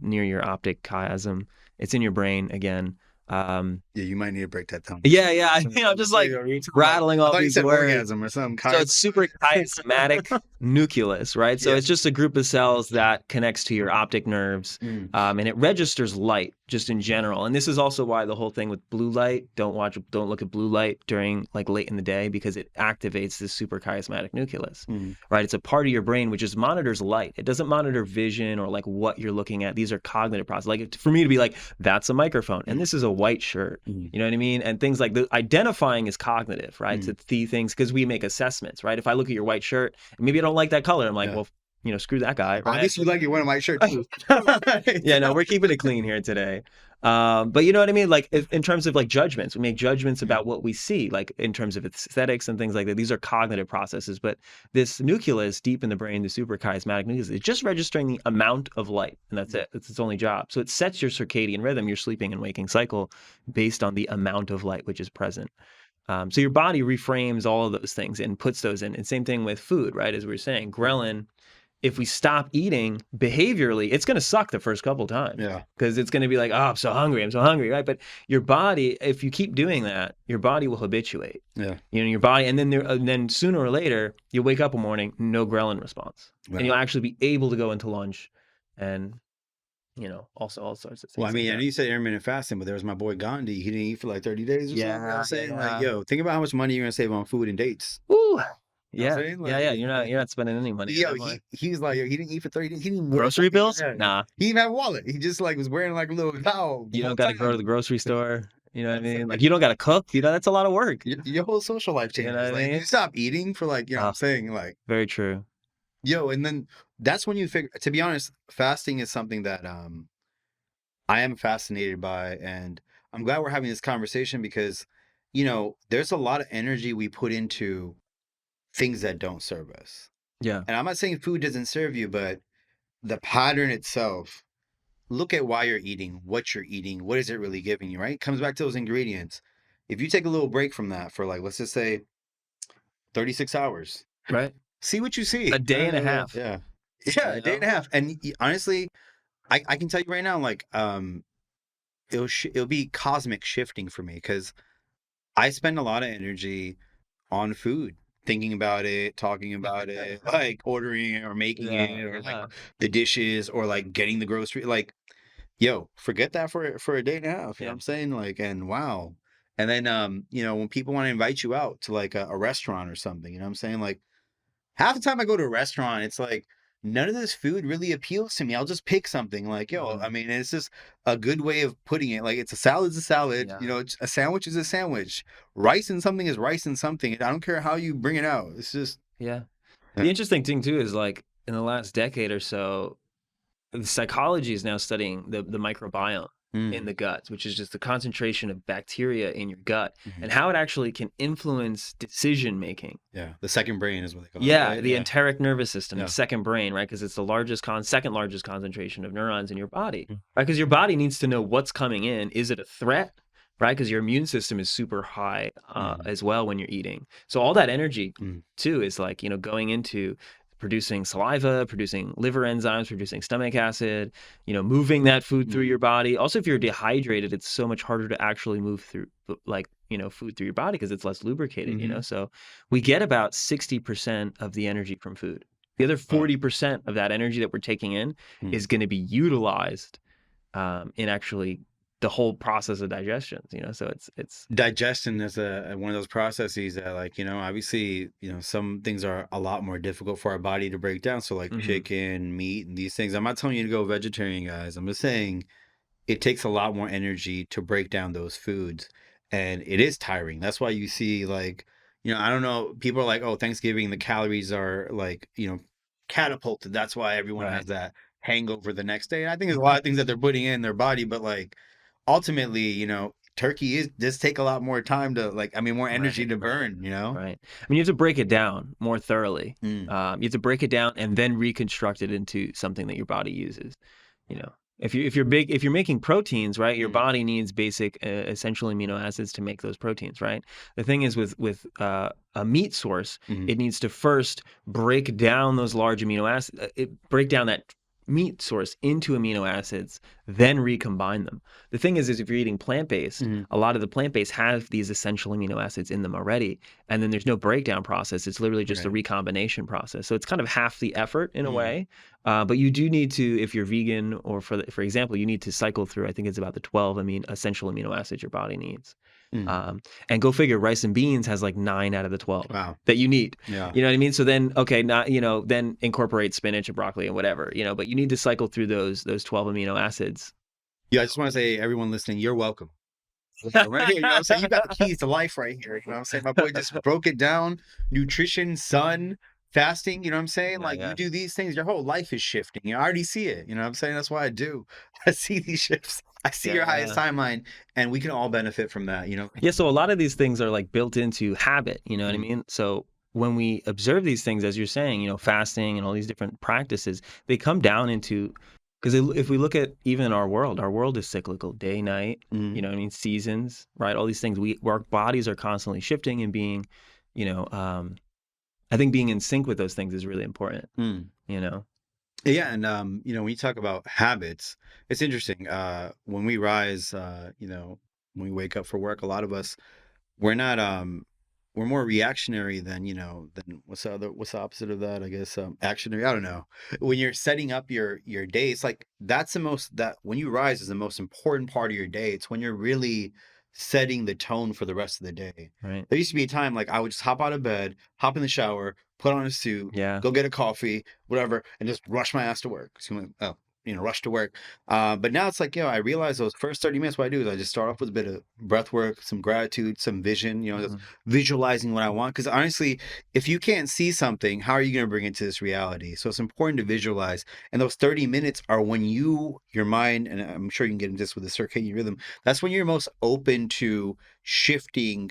near your optic chiasm. It's in your brain again. You might need to break that down. Yeah. I'm just like rattling all these words. Orgasm or something. So it's suprachiasmatic nucleus, right? So it's just a group of cells that connects to your optic nerves, and it registers light just in general. And this is also why the whole thing with blue light, don't look at blue light during like late in the day, because it activates this suprachiasmatic nucleus, right? It's a part of your brain which just monitors light. It doesn't monitor vision or like what you're looking at. These are cognitive processes. Like for me to be like, that's a microphone and this is a white shirt, you know what I mean? And things like the identifying is cognitive, right? To see things, because we make assessments, right? If I look at your white shirt and maybe I don't like that color, I'm like, well, screw that guy. Right? Obviously, you like your white shirt too. Yeah, no, we're keeping it clean here today. But you know what I mean? Like in terms of like judgments, we make judgments about what we see, like in terms of aesthetics and things like that. These are cognitive processes. But this nucleus deep in the brain, the suprachiasmatic nucleus, is just registering the amount of light, and that's it. That's its only job. So it sets your circadian rhythm, your sleeping and waking cycle, based on the amount of light which is present. So your body reframes all of those things and puts those in. And same thing with food, right? As we were saying, ghrelin, if we stop eating behaviorally, it's going to suck the first couple times. Yeah. Because it's going to be like, oh, I'm so hungry, right? But your body, if you keep doing that, your body will habituate. Yeah. Your body, and then sooner or later, you wake up one morning, no ghrelin response. Right. And you'll actually be able to go into lunch and, also all sorts of things. Well, I mean, I know you said intermittent fasting, but there was my boy Gandhi. He didn't eat for like 30 days or something. You know what I'm saying? Like, yo, think about how much money you're going to save on food and dates. Ooh. Yeah. Yeah. You're not spending any money. Yo, he was like, yo, he didn't eat for 30 days. He didn't grocery bills? Yeah. Nah. He didn't have a wallet. He just like was wearing like a little towel. You don't got to go to the grocery store. You know what I mean? Like you don't got to cook. That's a lot of work. Your whole social life changes. You know what I mean? You stop eating for like, what I'm saying? Like, very true. Yo, and then that's when you figure, to be honest, fasting is something that I am fascinated by. And I'm glad we're having this conversation because, there's a lot of energy we put into things that don't serve us. Yeah. And I'm not saying food doesn't serve you, but the pattern itself, look at why you're eating, what you're eating, what is it really giving you, right? It comes back to those ingredients. If you take a little break from that for like, let's just say 36 hours. Right. See what you see. A day and a half. Yeah. Yeah, a day and a half. And honestly, I can tell you right now, like, it'll be cosmic shifting for me because I spend a lot of energy on food, thinking about it, talking about it, like ordering it or making it, or like the dishes, or like getting the grocery. Like, yo, forget that for a day and a half. You know what I'm saying? Like, and wow. And then, when people want to invite you out to like a restaurant or something, you know what I'm saying? Like, half the time I go to a restaurant, it's like, none of this food really appeals to me. I'll just pick something like, I mean, it's just a good way of putting it. Like, it's a salad's a salad, a sandwich is a sandwich. Rice and something is rice and something. I don't care how you bring it out. It's just. Yeah. The interesting thing too is like in the last decade or so, psychology is now studying the microbiome in the gut, which is just the concentration of bacteria in your gut and how it actually can influence decision making. Yeah, the second brain is what they call it. Yeah, right? The enteric nervous system, the second brain, right? Because it's the second largest concentration of neurons in your body, right? Because your body needs to know what's coming in. Is it a threat? Right? Because your immune system is super high as well when you're eating. So all that energy too is like, going into producing saliva, producing liver enzymes, producing stomach acid, moving that food through your Mm, body. Also, if you're dehydrated, it's so much harder to actually move through like, food through your body because it's less lubricated. mhm. So we get about 60% of the energy from food. The other Wow. 40% of that energy that we're taking in Mm. is going to be utilized in actually the whole process of digestion. So it's Digestion is one of those processes that, like, obviously, some things are a lot more difficult for our body to break down. So, like mhm, chicken, meat, and these things. I'm not telling you to go vegetarian, guys. I'm just saying it takes a lot more energy to break down those foods, and it is tiring. That's why you see, like, I don't know, people are like, oh, Thanksgiving, the calories are, like, catapulted. That's why everyone has right, that hangover the next day. And I think there's a lot of things that they're putting in their body, but, like, ultimately, turkey is does take a lot more time to, like, I mean, more energy right. to burn. Right. I mean, you have to break it down more thoroughly. Mm, You have to break it down and then reconstruct it into something that your body uses. You know, if you're making proteins, right, your mm, body needs basic essential amino acids to make those proteins, right? The thing is with a meat source, mm, it needs to first break down those large amino acids, break down that meat source into amino acids, then recombine them. The thing is if you're eating plant-based, mm, a lot of the plant-based have these essential amino acids in them already, and then there's no breakdown process. It's literally just a right. recombination process. So it's kind of half the effort in a Mm, way. But you do need to, if you're vegan, or for example, you need to cycle through. I think it's about the 12 essential amino acids your body needs. mm. And go figure, rice and beans has like 9 out of the 12 Wow. that you need. Yeah. You know what I mean? So then, okay, not then incorporate spinach and broccoli and whatever. But you need to cycle through those 12 amino acids. Yeah, I just want to say, everyone listening, you're welcome. Right here, what I'm saying? You got the keys to life right here. What I'm saying? My boy just broke it down. Nutrition, sun, fasting, what I'm saying? Yeah, Like, you yeah, do these things, your whole life is shifting. I already see it. What I'm saying? That's why I do. I see these shifts. I see your highest yeah. timeline, and we can all benefit from that. Yeah, so a lot of these things are like built into habit, you know what I Mm, mean? So when we observe these things, as you're saying, fasting and all these different practices, they come down into, because if we look at even our world is cyclical, day, night, mm, seasons, right? All these things, our bodies are constantly shifting and being, you know, um, I think being in sync with those things is really important, mm. you know? Yeah, and when you talk about habits, it's interesting. When we rise, when we wake up for work, a lot of us, we're not we're more reactionary than what's the opposite of that, I guess, actionary. I don't know. When you're setting up your day, it's like that's the most that when you rise is the most important part of your day. It's when you're really setting the tone for the rest of the day. Right. There used to be a time like I would just hop out of bed, hop in the shower, put on a suit, Yeah. go get a coffee, whatever, and just rush my ass to work. So, oh, rush to work. But now it's like, I realize those first 30 minutes, what I do is I just start off with a bit of breath work, some gratitude, some vision, just Mhm. visualizing what I want. Because honestly, if you can't see something, how are you going to bring it to this reality? So it's important to visualize. And those 30 minutes are when your mind, and I'm sure you can get into this with the circadian rhythm, that's when you're most open to shifting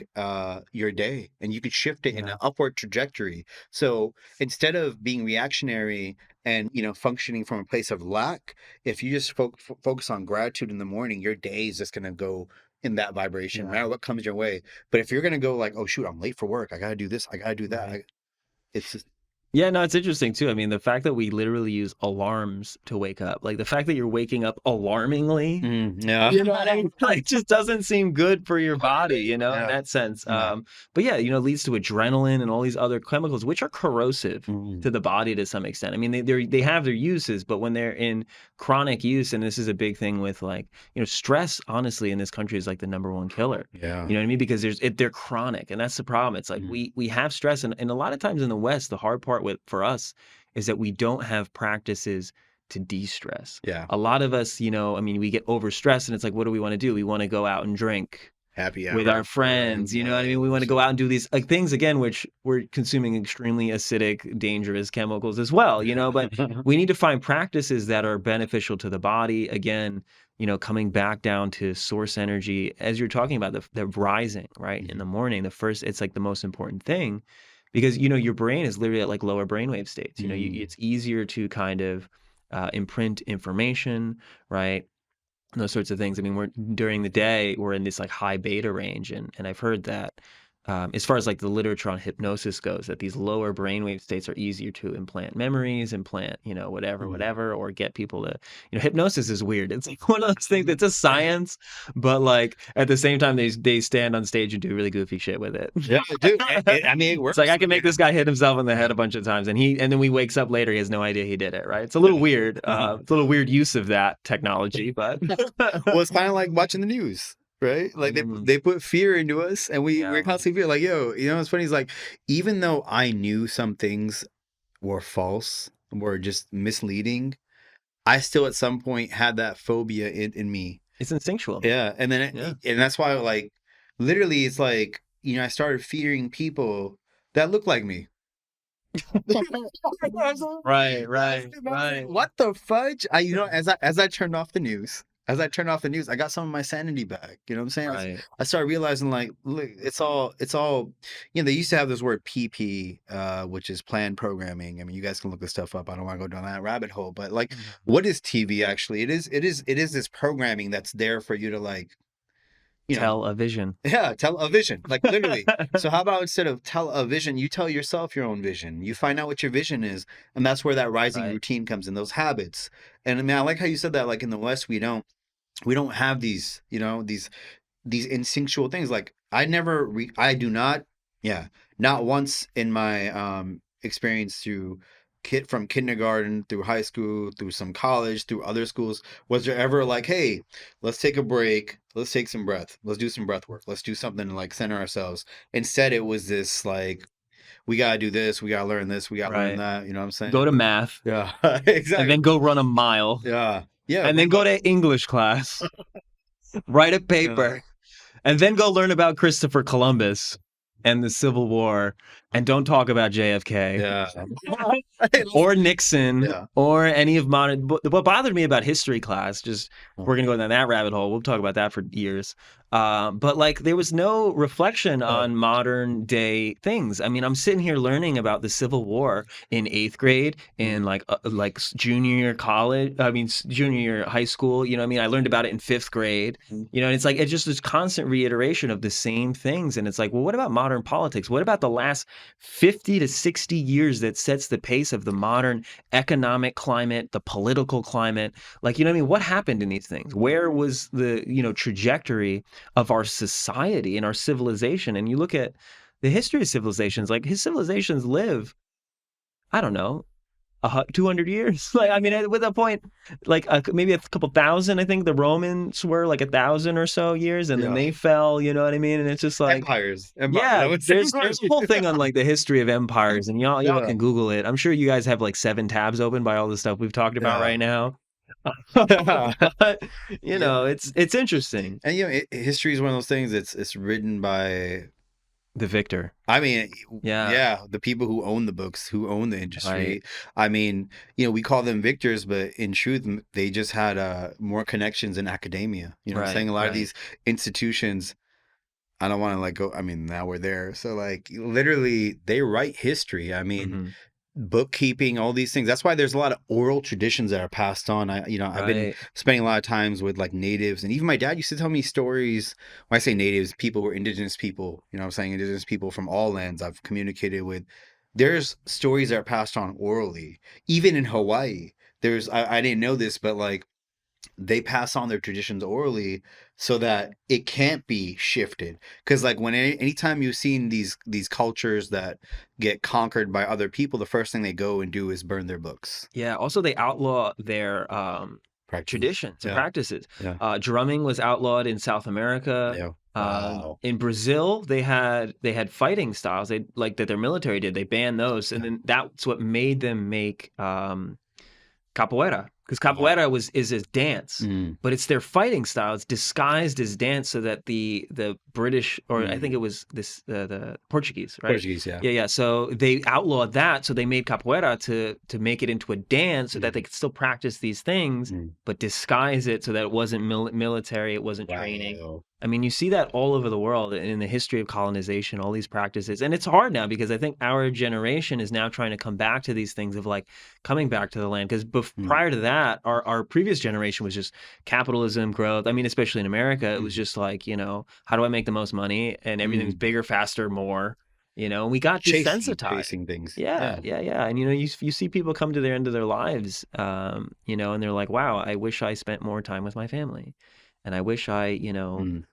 your day, and you can shift it in Yeah. an upward trajectory. So instead of being reactionary and functioning from a place of lack, if you just focus on gratitude in the morning, your day is just going to go in that vibration, no Yeah. matter what comes your way. But if you're going to go like, oh shoot, I'm late for work, I got to do this, I got to do that, Right. it's just Yeah, no, it's interesting too. I mean, the fact that we literally use alarms to wake up, like the fact that you're waking up alarmingly, yeah. you know what I mean? Like, just doesn't seem good for your body, in Yeah. that sense. No. But yeah, it leads to adrenaline and all these other chemicals, which are corrosive Mm, to the body to some extent. I mean, they have their uses, but when they're in chronic use, and this is a big thing with, like, stress, honestly, in this country is like the number one killer. yeah. You know what I mean? Because they're chronic, and that's the problem. It's like Mm, we have stress, and a lot of times in the West, the hard part for us is that we don't have practices to de-stress. yeah. A lot of us, I mean, we get overstressed, and it's like, what do we want to do? We want to go out and drink Happy with our hour, friends. You know what I mean? We want to birthdays. go out and do these like things again, which we're consuming extremely acidic, dangerous chemicals as well. But we need to find practices that are beneficial to the body. Again, coming back down to source energy, as you're talking about the rising, right? In the Mhm, morning, it's like the most important thing, because your brain is literally at like lower brainwave states. mm, It's easier to kind of imprint information, right? Those sorts of things. I mean, we're during the day, we're in this like high beta range, and I've heard that as far as like the literature on hypnosis goes, that these lower brainwave states are easier to implant memories, implant, whatever, Mhm. whatever, or get people to, hypnosis is weird. It's like one of those things that's a science, but like at the same time, they stand on stage and do really goofy shit with it. Yeah, dude. I mean, it It's like works. I can make this guy hit himself in the head Yeah. a bunch of times, and then we wakes up later, he has no idea he did it. Right? It's a little weird. Uh-huh. It's a little weird use of that technology, but Well, it's kind of like watching the news, right? Like Mm, they put fear into us, and we're yeah, constantly feel like, yo, what's funny is like, even though I knew some things were false, were just misleading, I still at some point had that phobia in me. it's instinctual. Yeah, and then Yeah. and that's why like literally it's like I started fearing people that look like me. Right, right, I was like, right, what the fudge? As I turned off the news, I got some of my sanity back. You know what I'm saying? right. I started realizing like, look, it's all. They used to have this word PP, which is planned programming. I mean, you guys can look this stuff up. I don't want to go down that rabbit hole, but like, Mhm. what is TV actually? It is this programming that's there for you to like, you know, Tell a vision. yeah, tell a vision, like literally. So how about instead of tell a vision, you tell yourself your own vision. You find out what your vision is, and that's where that rising Right, routine comes in, those habits. And I mean, I like how you said that. Like in the West, we don't have these, these instinctual things. Like I do not, yeah, not once in my experience through from kindergarten through high school through some college through other schools was there ever like, hey, let's take a break, let's take some breath, let's do some breath work, let's do something to like center ourselves. Instead it was this like, we gotta do this, we gotta learn this, we gotta learn right. that, you know what I'm saying? Go to math Yeah. and Exactly. then go run a mile Yeah, yeah, and then go to English class, write a yeah, paper, and then go learn about Christopher Columbus and the Civil War and don't talk about JFK yeah. or Nixon Yeah. or any of modern. What bothered me about history class, just we're gonna go down that rabbit hole. We'll talk about that for years. But like, there was no reflection Uh, on modern day things. I mean, I'm sitting here learning about the Civil War in eighth grade, in mm, junior year college. I mean, junior year high school. You know what I mean? I learned about it in fifth grade. mm, And it's like it's just this constant reiteration of the same things. And it's like, well, what about modern politics? What about the last 50 to 60 years that sets the pace of the modern economic climate, the political climate? Like, what I mean? What happened in these things? Where was the, trajectory of our society and our civilization? And you look at the history of civilizations, like his civilizations live, I don't know, 200 years. Like, I mean, with a point, like maybe a couple thousand. I think the Romans were like 1,000 or so years, and then yeah. they fell. You know what I mean? And it's just like, Empires. I yeah, would say. there's a whole thing on like the history of empires, and y'all Yeah, can Google it. I'm sure you guys have like 7 tabs open by all the stuff we've talked about yeah, right now. yeah, But yeah. it's interesting. And history is one of those things. It's written by. The victor. I mean, Yeah. yeah, the people who own the books, who own the Right. industry. I mean, we call them victors, but in truth, they just had more connections in academia. You know what I'm Right. saying? A lot of Right. these institutions. I don't want to like go. I mean, now we're there. So like, literally, they write history. I mean, Hmm. bookkeeping, all these things. That's why there's a lot of oral traditions that are passed on. I've been Right. spending a lot of times with like natives, and even my dad used to tell me stories. When I say natives, people who are indigenous people. I'm saying indigenous people from all lands I've communicated with. There's stories that are passed on orally, even in Hawaii. I didn't know this, but like they pass on their traditions orally so that it can't be shifted, because like when anytime you've seen these cultures that get conquered by other people, the first thing they go and do is burn their books. Yeah. Also, they outlaw their Practices. traditions and Yeah, practices. yeah, Drumming was outlawed in South America. yeah. Wow. In Brazil, they had fighting styles they like that their military did. They banned those, and Yeah. then that's what made them make capoeira, because Wow. capoeira is a dance, Mm, but it's their fighting style. It's disguised as dance so that the British, or I think mm. it was the Portuguese, right? Portuguese, yeah. Yeah, yeah. So they outlawed that, so they made capoeira to make it into a dance so that they Mm, could still practice these things, mm. but disguise it so that it wasn't military, it wasn't training. Wow. I mean, you see that all over the world in the history of colonization, all these practices. And it's hard now because I think our generation is now trying to come back to these things of like coming back to the land. Because Mm, prior to that, our previous generation was just capitalism, growth. I mean, especially in America, it was mm, just like, how do I make the most money? And everything's mm. bigger, faster, more, and we got desensitized. Chasing things. Yeah, Yeah. yeah, yeah. And you see people come to their end of their lives, and they're like, wow, I wish I spent more time with my family. And I wish I, Mm,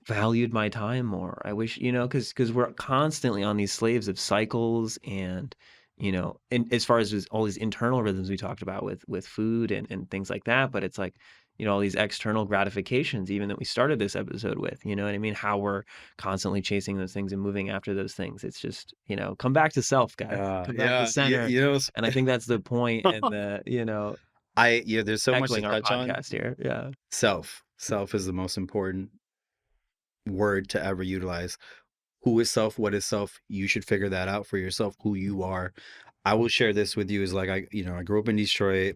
valued my time more. I wish, because we're constantly on these slaves of cycles and, and as far as all these internal rhythms we talked about with food and things like that, but it's like, all these external gratifications, even that we started this episode with, you know what I mean? How we're constantly chasing those things and moving after those things. It's just, come back to self, guys. Come back to yeah. center. And I think that's the point and Yeah, there's so much to echoing our touch on. podcast here. Yeah. Self is the most important word to ever utilize. Who is self? What is self? You should figure that out for yourself, who you are. I will share this with you is like, I grew up in Detroit.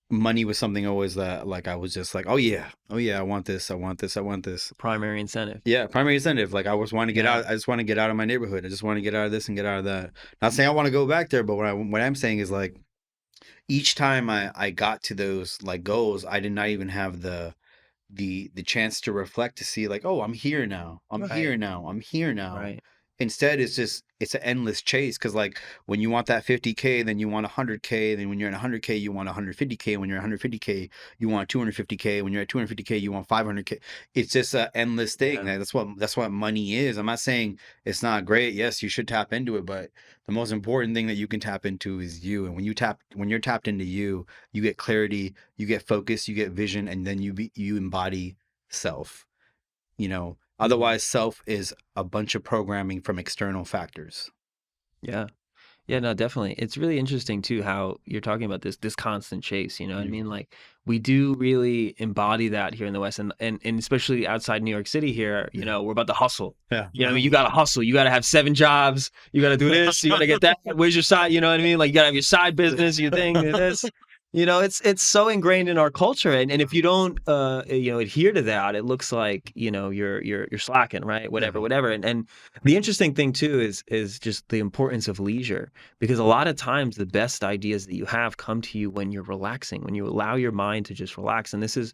Money was something always that like I was just like, oh yeah, I want this, I want this, I want this. Primary incentive. Yeah, primary incentive. Like I was want to get Yeah. out. I just want to get out of my neighborhood. I just want to get out of this and get out of that. Not saying I want to go back there, but what I'm saying is like each time I got to those like goals, I did not even have the chance to reflect to see like, oh, I'm here now, I'm Right. here now, I'm here now. Right. Instead it's an endless chase, because like when you want that 50K, then you want 100K, then when you're in 100K you want 150K, when you're 150K you want 250K, when you're at 250K you want 500K. It's just an endless thing. Yeah. Like, that's what money is. I'm not saying it's not great. Yes, you should tap into it, but the most important thing that you can tap into is you. And when you're tapped into you, you get clarity, you get focus, you get vision, and then you embody self. Mhm. Otherwise self is a bunch of programming from external factors. Yeah. Yeah, no, definitely. It's really interesting too how you're talking about this constant chase, you know what I Mm, mean? Like we do really embody that here in the West and especially outside New York City here, yeah, we're about to hustle. yeah. You know what I mean? You gotta hustle. You gotta have 7 jobs. You gotta do this. You gotta get that. Where's your side? You know what I mean? Like you gotta have your side business, your thing, this. It's so ingrained in our culture, and if you don't, adhere to that, it looks like you're slacking, right? Whatever, Yeah. whatever. And the interesting thing too is just the importance of leisure, because a lot of times the best ideas that you have come to you when you're relaxing, when you allow your mind to just relax. And this is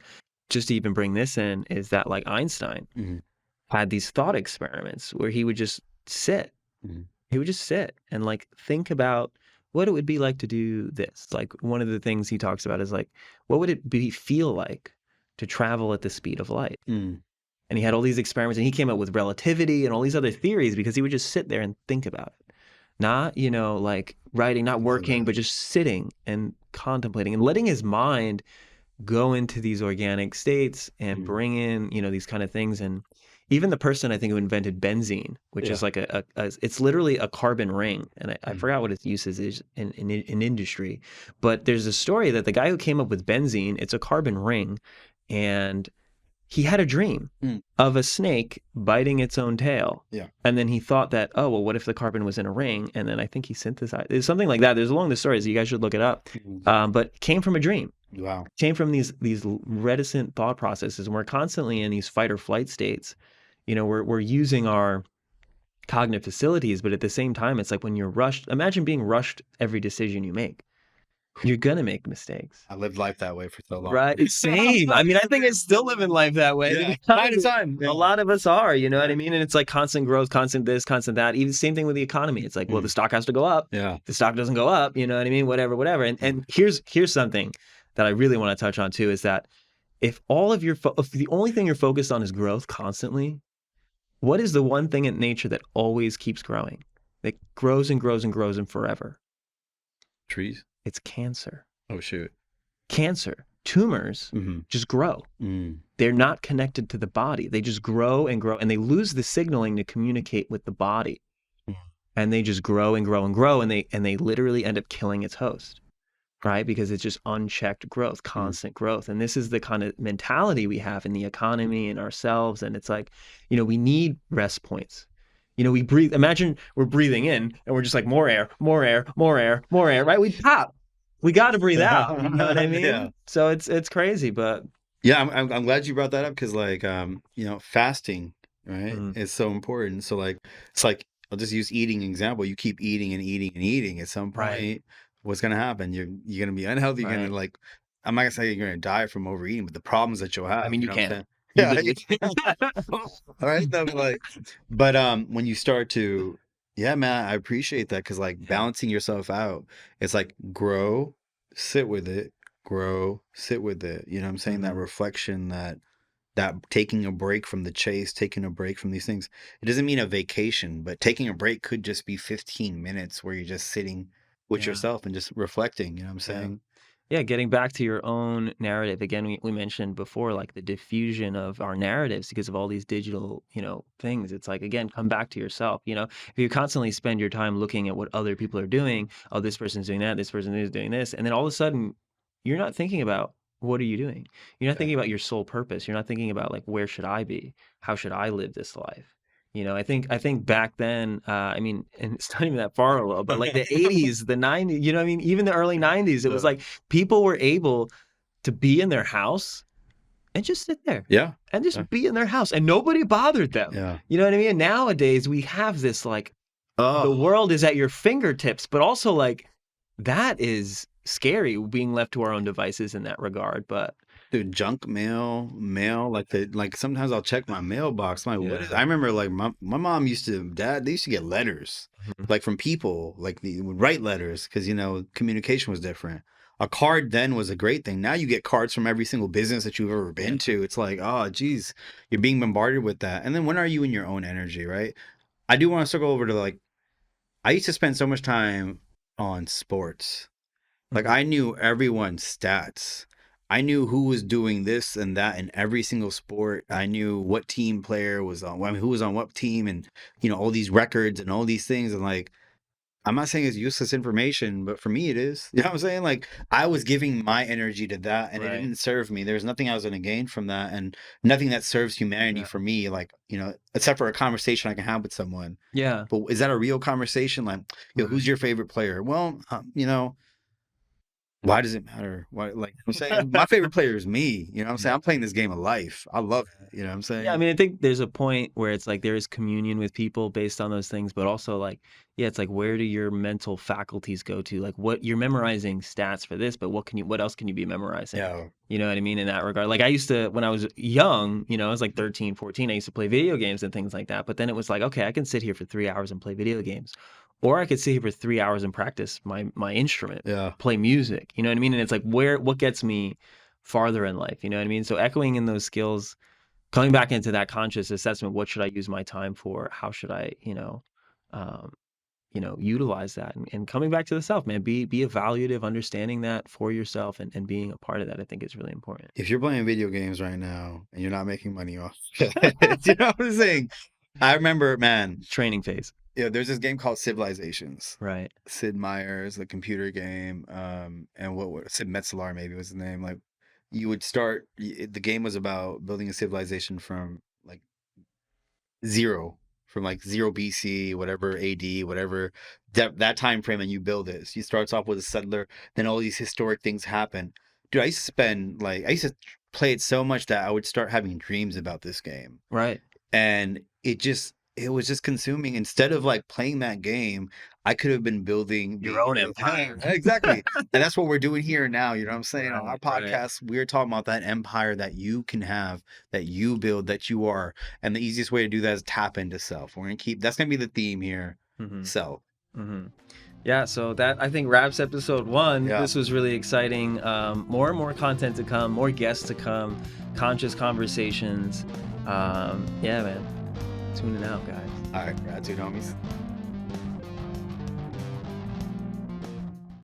just to even bring this in is that like Einstein Mhm, had these thought experiments where he would just sit mhm, he would just sit and like think about what it would be like to do this. Like one of the things he talks about is like, what would it be feel like to travel at the speed of light? mm. And he had all these experiments and he came up with relativity and all these other theories because he would just sit there and think about it. Not, like writing, not I love working, that. but just sitting and contemplating and letting his mind go into these organic states and Mm, bring in, these kind of things. And even the person I think who invented benzene, which yeah. is like it's literally a carbon ring. And I Mm, forgot what its uses is in industry, but there's a story that the guy who came up with benzene, it's a carbon ring. And he had a dream mm, of a snake biting its own tail. yeah. And then he thought that, oh, well, what if the carbon was in a ring? And then I think he synthesized it's something like that. There's along the stories. You guys should look it up. Mm, But came from a dream, wow. came from these reticent thought processes, and we're constantly in these fight or flight states. We're using our cognitive facilities, but at the same time, it's like when you're rushed. Imagine being rushed every decision you make. You're gonna make mistakes, I lived life that way for so long. right? Same. I mean, I think I'm still living life that way. To Yeah. be Time to honest. time. A Yeah. lot of us are, you know what Yeah. I mean? And it's like constant growth, constant this, constant that. Even same thing with the economy. It's like, well, the Mm, stock has to go up. yeah. If the stock doesn't go up, you know what I mean? Whatever, whatever. And here's something that I really want to touch on too is that if the only thing you're focused on is growth constantly, what is the one thing in nature that always keeps growing? That grows and grows and grows and forever? Trees. It's cancer. Oh shoot. Cancer, tumors Mm-hmm. just grow. Mm, They're not connected to the body. They just grow and grow and they lose the signaling to communicate with the body. mm, And they just grow and grow and grow and they literally end up killing its host. Right? Because it's just unchecked growth, mm. constant growth. And this is the kind of mentality we have in the economy and ourselves. And it's like, we need rest points. We breathe. Imagine we're breathing in and we're just like more air, more air, more air, more air, right? We pop. We got to breathe out. You know what I Yeah. mean? So it's crazy, but Yeah, I'm glad you brought that up because, like, fasting, right, Mhm. is so important. So, like, it's like I'll just use eating example. You keep eating and eating and eating. At some Right, point, what's gonna happen? You're gonna be unhealthy. You're gonna right. like, I'm not gonna say you're gonna die from overeating, but the problems that you'll I have. mean, You you know what I'm can. saying? You Yeah. literally can. All right. No, but like, but when you start to, yeah, man, I appreciate that because like Yeah. balancing yourself out, it's like grow, sit with it, grow, sit with it. You know what I'm saying? That Mhm. reflection, that taking a break from the chase, taking a break from these things. It doesn't mean a vacation, but taking a break could just be 15 minutes where you're just sitting with Yeah, yourself and just reflecting. You know what I'm yeah. saying? Yeah, getting back to your own narrative again, we mentioned before like the diffusion of our narratives because of all these digital, things. It's like again, come back to yourself. If you constantly spend your time looking at what other people are doing, oh, this person's doing that, this person is doing this, and then all of a sudden, you're not thinking about what are you doing. You're not Yeah. thinking about your sole purpose. You're not thinking about like where should I be? How should I live this life? I think back then, I mean, and it's not even that far ago, but like the 80s, the 90s, even the early 90s, it was Yeah. like people were able to be in their house and just sit there Yeah. and Yeah. just be in their house and nobody bothered them. Yeah. You know what I mean? And nowadays we have this like the Oh, world is at your fingertips, but also like that is scary being left to our own devices in that regard. But dude, junk mail, like sometimes I'll check my mailbox. I'm like, what is, yeah. I remember like my mom they used to get letters Mhm. like from people, like they would write letters because communication was different. A card then was a great thing. Now you get cards from every single business that you've ever Yeah. been to. It's like, oh geez, you're being bombarded with that. And then when are you in your own energy, right? I do want to circle over to like I used to spend so much time on sports. Like Mhm. I knew everyone's stats. I knew who was doing this and that in every single sport. I knew what team player was on, I mean, who was on what team, and all these records and all these things. And like, I'm not saying it's useless information, but for me it is. You know what I'm saying? Like I was giving my energy to that, and it Right. didn't serve me. There's nothing I was going to gain from that, and nothing that serves humanity Yeah. for me. Like except for a conversation I can have with someone. Yeah. But is that a real conversation? Like, who's Right. your favorite player? Well, why does it matter? Why, like I'm saying, my favorite player is me. You know what I'm saying? I'm playing this game of life. I love it. You know what I'm Yeah, I saying? mean, I think there's a point where it's like there is communion with people based on those things, but also like, yeah, it's like where do your mental faculties go to? Like what you're memorizing stats for this, but what else can you be memorizing? Yeah. You know what I mean? In that regard. Like I used to, when I was young, I was like 13, 14, I used to play video games and things like that. But then it was like, okay, I can sit here for 3 hours and play video games. Or I could sit here for 3 hours and practice my instrument, Yeah. play music. You know what I mean? And it's like what gets me farther in life, you know what I mean? So echoing in those skills coming back into that conscious assessment, what should I use my time for? How should I, um, utilize that and coming back to the self, man, be evaluative, understanding that for yourself and being a part of that, I think is really important. If you're playing video games right now and you're not making money off it, you know what I'm saying? I remember, man, Training phase. there's this game called Civilizations. Right. Sid Meier's the computer game, and Sid Metzler maybe was the name. Like you would start, the game was about building a civilization from like zero, from like zero BC, whatever AD, whatever that time frame, and you build it. So you starts off with a settler, then all these historic things happen. Dude, I used to play it so much that I would start having dreams about this game, Right. and it was just consuming. Instead of like playing that game, I could have been building Your own empire. exactly. And that's what we're doing here now. You know what I'm saying? On our Right. Right. podcast, we're talking about that empire that you can have, that you build, that you are. And the easiest way to do that is tap into self. We're gonna keep that's gonna be the theme here. hmm Self. hmm Yeah, so that I think wraps episode 1. Yeah. This was really exciting. More and more content to come, more guests to come, conscious conversations. Yeah, man. Tuning out, guys. All right, gratitude, homies.